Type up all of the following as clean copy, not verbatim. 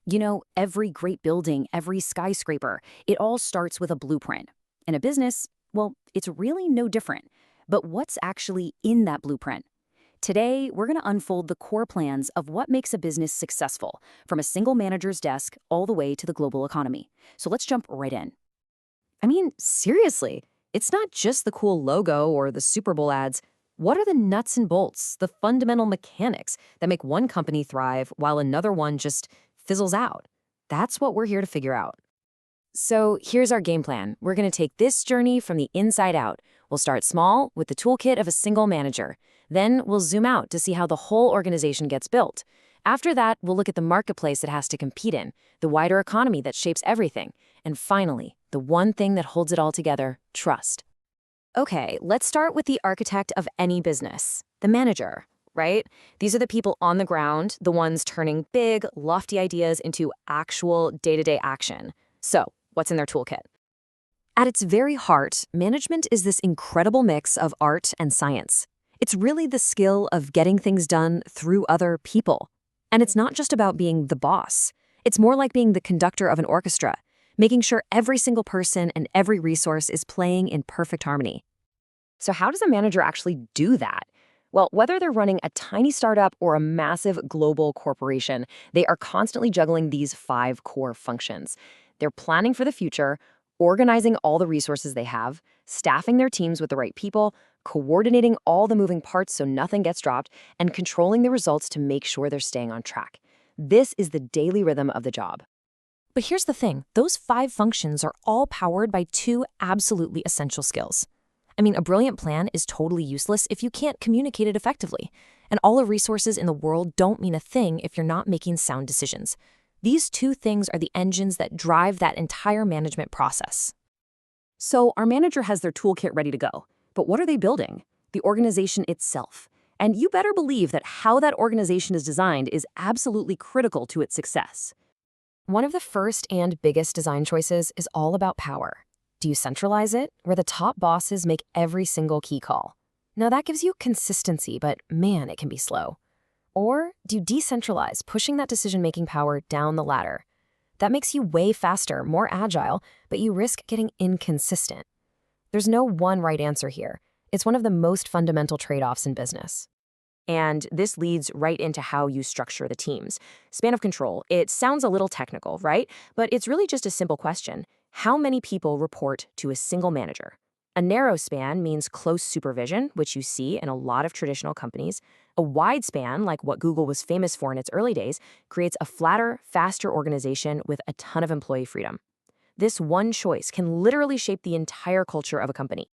You know, every great building, every skyscraper, it all starts with a blueprint. In a business, well, it's really no different. But what's actually in that blueprint? Today, we're going to unfold the core plans of what makes a business successful, from a single manager's desk all the way to the global economy. So let's jump right in. I mean, seriously, it's not just the cool logo or the Super Bowl ads. What are the nuts and bolts, the fundamental mechanics that make one company thrive while another one just fizzles out? That's what we're here to figure out. So here's our game plan. We're going to take this journey from the inside out. We'll start small with the toolkit of a single manager. Then we'll zoom out to see how the whole organization gets built. After that, we'll look at the marketplace it has to compete in, the wider economy that shapes everything, and finally, the one thing that holds it all together, trust. Okay, let's start with the architect of any business, the manager, right? These are the people on the ground, the ones turning big, lofty ideas into actual day-to-day action. So, what's in their toolkit? At its very heart, management is this incredible mix of art and science. It's really the skill of getting things done through other people. And it's not just about being the boss. It's more like being the conductor of an orchestra, making sure every single person and every resource is playing in perfect harmony. So how does a manager actually do that? Well, whether they're running a tiny startup or a massive global corporation, they are constantly juggling these 5 core functions. They're planning for the future, organizing all the resources they have, staffing their teams with the right people, coordinating all the moving parts so nothing gets dropped, and controlling the results to make sure they're staying on track. This is the daily rhythm of the job. But here's the thing, those 5 functions are all powered by 2 absolutely essential skills. I mean, a brilliant plan is totally useless if you can't communicate it effectively. And all the resources in the world don't mean a thing if you're not making sound decisions. These 2 things are the engines that drive that entire management process. So, our manager has their toolkit ready to go. But what are they building? The organization itself. And you better believe that how that organization is designed is absolutely critical to its success. One of the first and biggest design choices is all about power. Do you centralize it, where the top bosses make every single key call? Now that gives you consistency, but man, it can be slow. Or do you decentralize, pushing that decision-making power down the ladder? That makes you way faster, more agile, but you risk getting inconsistent. There's no one right answer here. It's one of the most fundamental trade-offs in business. And this leads right into how you structure the teams. Span of control. It sounds a little technical, right? But it's really just a simple question. How many people report to a single manager? A narrow span means close supervision, which you see in a lot of traditional companies. A wide span, like what Google was famous for in its early days, creates a flatter, faster organization with a ton of employee freedom. This one choice can literally shape the entire culture of a company.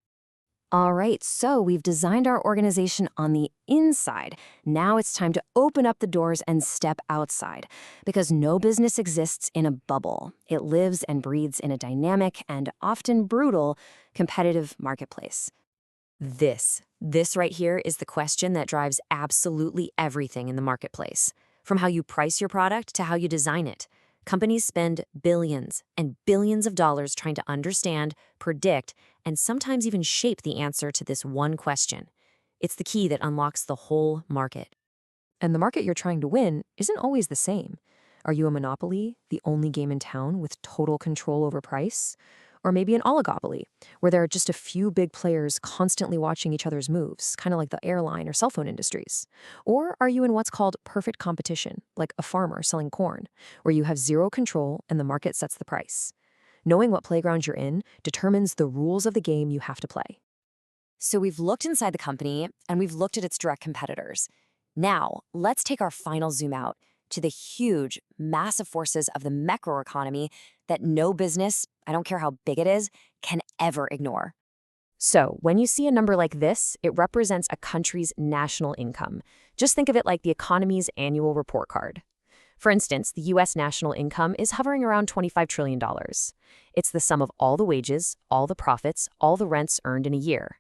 All right, so we've designed our organization on the inside. Now it's time to open up the doors and step outside, because no business exists in a bubble. It lives and breathes in a dynamic and often brutal competitive marketplace. This right here is the question that drives absolutely everything in the marketplace, from how you price your product to how you design it. Companies spend billions and billions of dollars trying to understand, predict, and sometimes even shape the answer to this one question. It's the key that unlocks the whole market. And the market you're trying to win isn't always the same. Are you a monopoly, the only game in town with total control over price? Or maybe an oligopoly, where there are just a few big players constantly watching each other's moves, kind of like the airline or cell phone industries? Or are you in what's called perfect competition, like a farmer selling corn, where you have zero control and the market sets the price? Knowing what playground you're in determines the rules of the game you have to play. So we've looked inside the company and we've looked at its direct competitors. Now, let's take our final zoom out to the huge, massive forces of the macroeconomy that no business, I don't care how big it is, can ever ignore. So when you see a number like this, it represents a country's national income. Just think of it like the economy's annual report card. For instance, the U.S. national income is hovering around $25 trillion. It's the sum of all the wages, all the profits, all the rents earned in a year.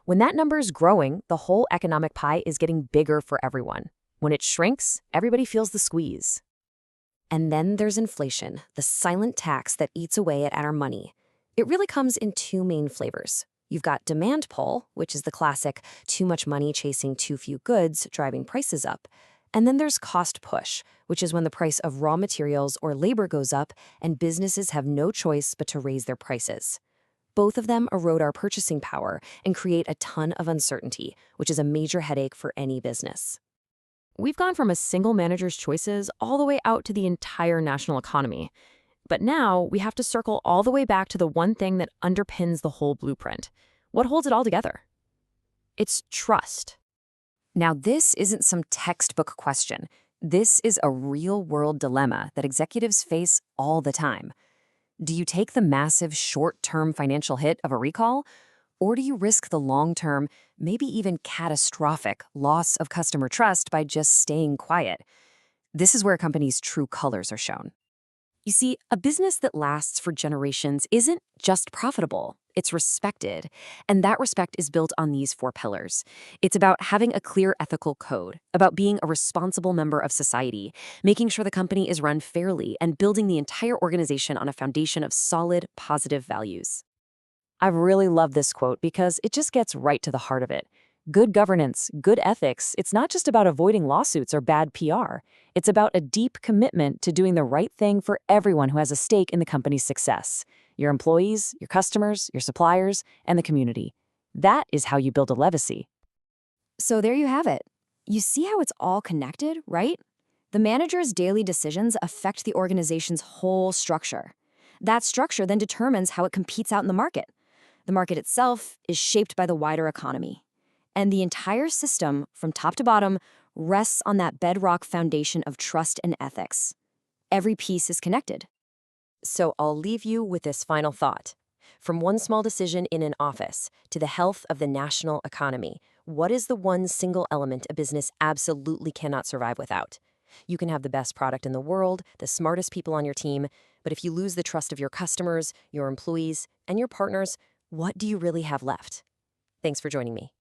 When that number is growing, the whole economic pie is getting bigger for everyone. When it shrinks, everybody feels the squeeze. And then there's inflation, the silent tax that eats away at our money. It really comes in 2 main flavors. You've got demand pull, which is the classic too much money chasing too few goods, driving prices up. And then there's cost push, which is when the price of raw materials or labor goes up and businesses have no choice but to raise their prices. Both of them erode our purchasing power and create a ton of uncertainty, which is a major headache for any business. We've gone from a single manager's choices all the way out to the entire national economy. But now we have to circle all the way back to the one thing that underpins the whole blueprint. What holds it all together? It's trust. Now, this isn't some textbook question. This is a real-world dilemma that executives face all the time. Do you take the massive short-term financial hit of a recall, or do you risk the long-term, maybe even catastrophic, loss of customer trust by just staying quiet? This is where a company's true colors are shown. You see, a business that lasts for generations isn't just profitable, it's respected. And that respect is built on these 4 pillars. It's about having a clear ethical code, about being a responsible member of society, making sure the company is run fairly, and building the entire organization on a foundation of solid, positive values. I really love this quote because it just gets right to the heart of it. Good governance, good ethics, it's not just about avoiding lawsuits or bad PR. It's about a deep commitment to doing the right thing for everyone who has a stake in the company's success. Your employees, your customers, your suppliers, and the community. That is how you build a legacy. So there you have it. You see how it's all connected, right? The manager's daily decisions affect the organization's whole structure. That structure then determines how it competes out in the market. The market itself is shaped by the wider economy. And the entire system, from top to bottom, rests on that bedrock foundation of trust and ethics. Every piece is connected. So I'll leave you with this final thought. From one small decision in an office to the health of the national economy, what is the one single element a business absolutely cannot survive without? You can have the best product in the world, the smartest people on your team, but if you lose the trust of your customers, your employees, and your partners, what do you really have left? Thanks for joining me.